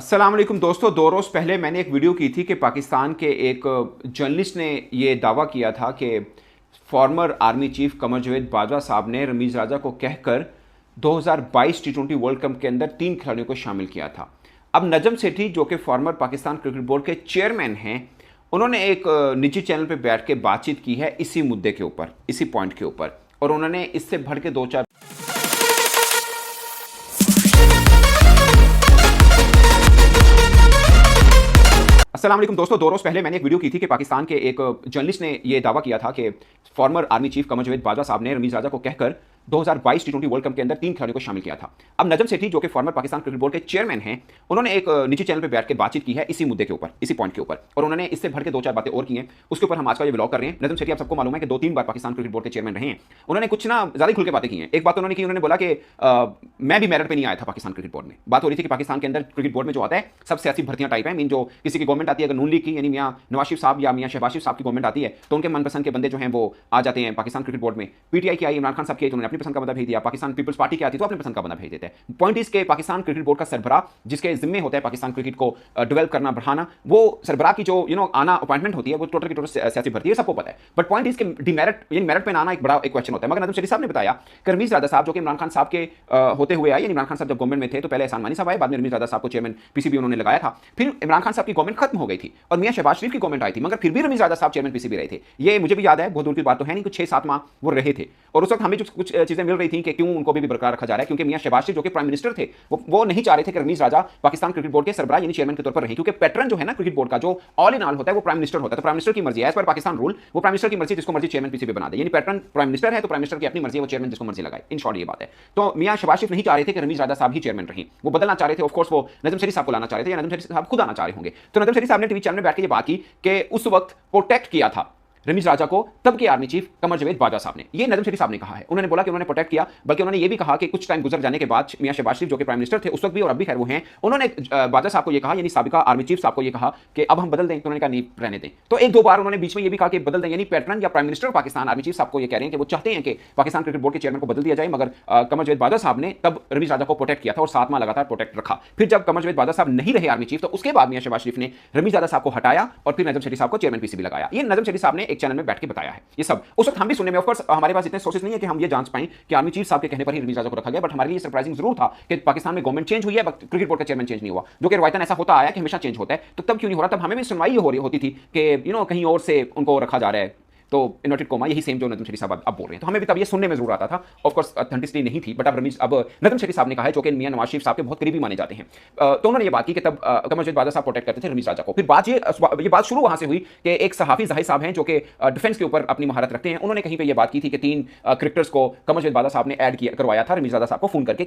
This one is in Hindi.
अस्सलाम वालेकुम दोस्तों, 2 रोज़ पहले मैंने एक वीडियो की थी कि पाकिस्तान के एक जर्नलिस्ट ने ये दावा किया था कि farmer army chief Qamar Javed Bajwa साहब ने रमीज़ राजा को कहकर 2022 टी20 वर्ल्ड कप के अंदर 3 खिलाड़ियों को शामिल किया था। अब नजम सेठी जो कि फॉर्मर पाकिस्तान क्रिकेट बोर्ड के चेयरमैन हैं, उन्होंने एक निजी चैनल पर बैठ के बातचीत की है इसी मुद्दे के ऊपर, इसी पॉइंट के ऊपर, और उन्होंने इससे बढ़ के 2-4 अस्सलाम वालेकुम दोस्तों, 2 रोज़ पहले मैंने एक वीडियो की थी कि पाकिस्तान के एक जर्नलिस्ट ने यह दावा किया था कि farmer army chief Qamar Javed Bajwa साहब ने रमीज़ राजा को कहकर 2022 टी20 वर्ल्ड कप के अंदर 3 खिलाड़ियों को शामिल किया था। अब नजम सेठी जो कि फॉर्मर पाकिस्तान क्रिकेट बोर्ड के चेयरमैन हैं, उन्होंने एक निजी चैनल पर बैठ के बातचीत की है इसी मुद्दे के ऊपर, इसी पॉइंट के ऊपर, और उन्होंने इससे बढ़ के 2-4 बातें और की हैं। उसके ऊपर हम आज का ये व्लॉग कर रहे हैं। नजम सेठी आप सबको मालूम है कि 2-3 बार पाकिस्तान क्रिकेट बोर्ड के चेयरमैन रहे हैं। उन्होंने कुछ ना ज़्यादा खुल के बातें की हैं। एक बात उन्होंने की, उन्होंने बोला कि मैं भी मेरिट पे नहीं आया था पाकिस्तान क्रिकेट बोर्ड में। बात हो रही थी कि पाकिस्तान के अंदर क्रिकेट बोर्ड में जो आता है सब सियासी भर्तियां टाइप है। मीन जो किसी की गवर्नमेंट आती है, अगर नून लीग की यानी मियां नवाज शरीफ साहब या मियां शहबाज शरीफ साहब की गवर्नमेंट आती है तो उनके मनपसंद के बंदे जो हैं वो आ जाते हैं पाकिस्तान क्रिकेट बोर्ड में। पीटीआई की आई, इमरान खान साहब की आई तो उन्होंने अपनी पसंद का बंदा भेज दिया। पाकिस्तान पीपल्स पार्टी की आती तो अपने पसंद का बंदा भेज देते हैं। पॉइंट इस के पाकिस्तान क्रिकेट बोर्ड का सरबराह जिसके जिम्मे होता है पाकिस्तान क्रिकेट को डेवलप करना, बढ़ाना, वो सरबराह की जो आना अपॉइंटमेंट होती है वो टोटल की टोटल सियासी भर्ती है, सबको पता है। बट पॉइंट इसके डिमेरिट यानी मेरिट पे आना एक बड़ा क्वेश्चन होता है। मगर नजम शरीफ साहब ने बताया कि रमीज़ राजा साहब जो कि इमरान खान साहब के होते हुए आए, यानी इमरान खान साहब जब गवर्नमेंट में थे तो पहले एहसान मानी साहब आए, बाद में रमीज़ राजा साहब को चेयरमैन पीसीबी उन्होंने लगाया था। फिर इमरान खान साहब की गवर्नमेंट खत्म हो गई थी और मियां शहबाज शरीफ की गवर्नमेंट आई थी, मगर फिर भी रमीज़ राजा साहब चेयरमैन पीसीबी रहे थे। ये मुझे भी याद है, बहुत दूर की बात तो है नहीं, कुछ 6-7 माह वो रहे थे। और उस वक्त हमें कुछ चीजें मिल रही थी कि क्यों उनको भी बरकरार रखा जा रहा है, क्योंकि मियां शहबाज शरीफ जो कि प्राइम मिनिस्टर थे वो नहीं चाह रहे थे कि रमीज़ राजा पाकिस्तान क्रिकेट बोर्ड के सरबराह यानी चेयरमैन के तौर पर रहे, क्योंकि पैटर्न जो है ना क्रिकेट बोर्ड का, जो ऑल इन ऑल होता है वो प्राइम मिनिस्टर होता है। तो प्राइम मिनिस्टर की मर्जी है, एज पर पाकिस्तान रूल वो प्राइम मिनिस्टर की मर्जी, जिसको मर्जी चेयरमैन पीसीबी बना दे। यानी पैटर्न प्राइम मिनिस्टर है तो प्राइम मिनिस्टर की अपनी मर्जी है, वो चेयरमैन जिसको मर्जी लगाए। इन शॉर्ट ये बात है। तो मियां शहबाज शरीफ नहीं चाह रहे थे कि रमीज़ राजा साहब ही चेयरमैन रहे, वो बदलना चाह रहे थे। ऑफ कोर्स वो नजम शरीफ साहब को लाना चाह रहे थे या नजम शरीफ साहब खुद आना चाह रहे होंगे। तो नजम शरीफ साहब ने टीवी चैनल में बैठ के ये बात की कि उस वक्त प्रोटेक्ट किया था रमीज़ राजा को तब के आर्मी चीफ कमर जावेद बाजवा साहब ने। ये नजम शरीफ साहब ने कहा है। उन्होंने बोला कि उन्होंने प्रोटेक्ट किया, बल्कि उन्होंने ये भी कहा कि कुछ टाइम गुजर जाने के बाद मियां शहबाज शरीफ जो कि प्राइम मिनिस्टर थे उस वक्त भी और अब भी खैर वो हैं, उन्होंने बाजवा साहब को ये कहा, यानी साबिका आर्मी चीफ साहब को ये कहा कि अब हम बदल दें। तो उन्होंने कहा नहीं, रहने दें। तो 1-2 बार उन्होंने बीच में ये भी कहा कि बदल दें, यानी पैटर्न या prime minister Pakistan army chief साहब को ये कह रहे हैं कि वो चाहते हैं कि पाकिस्तान क्रिकेट बोर्ड के चेयरमैन को बदल दिया जाए। मगर कमर जावेद बाजवा साहब ने तब रमीज़ राजा को प्रोटेक्ट किया था और 7 माह लगातार प्रोटेक्ट रखा। फिर जब कमर जावेद बाजवा साहब नहीं रहे आर्मी चीफ तो उसके बाद मियां शहबाज शरीफ ने रमीज़ राजा साहब को हटाया और फिर नजम शरीफ साहब को चेयरमैन पीसीबी लगाया। ये नजम शरीफ साहब ने एक चैनल में बैठ के बताया है। ये सब उस वक्त हम भी सुनने में, ऑफ कोर्स हमारे पास इतने सोर्सेज नहीं है कि हम ये जांच पाएं कि आर्मी चीफ साहब के कहने पर ही रमीज़ राजा को रखा गया। बट हमारे लिए सरप्राइजिंग जरूर था कि पाकिस्तान में गवर्नमेंट चेंज हुई है, क्रिकेट बोर्ड का चेयरमैन चेंज नहीं हुआ, जो कि रवायतन ऐसा होता आया कि हमेशा चेंज होता है। तो तब क्यों नहीं हो रहा? तब हमें भी सुनवाई हो रही होती थी कि कहीं और से उनको रखा जा रहा है। तो इन्वर्टेड कोमा यही सेम जो नजम शरीफ साहब अब बोल रहे हैं, तो हमें भी तब ये सुनने में जरूर आता था। ऑफ कोर्स ऑथेंटिसिटी नहीं थी, बट अब नजम शरीफ साहब ने कहा है, जो कि मियां नवाज शरीफ साहब के बहुत करीबी माने जाते हैं। तो उन्होंने ये बात की कि तब कमर जावेद बाजवा साहब प्रोटेक्ट करते थे रमीज़ राजा को। फिर ये बात शुरू वहां से हुई कि एक सहाफी ज़ाहिद साहब हैं जो कि डिफेंस के ऊपर अपनी महारत रखते हैं। उन्होंने कहीं पर यह बात की थी कि 3 क्रिकेटर्स को कमर जावेद बाजवा साहब ने ऐड करवाया था रमीज़ राजा साहब को फोन करके।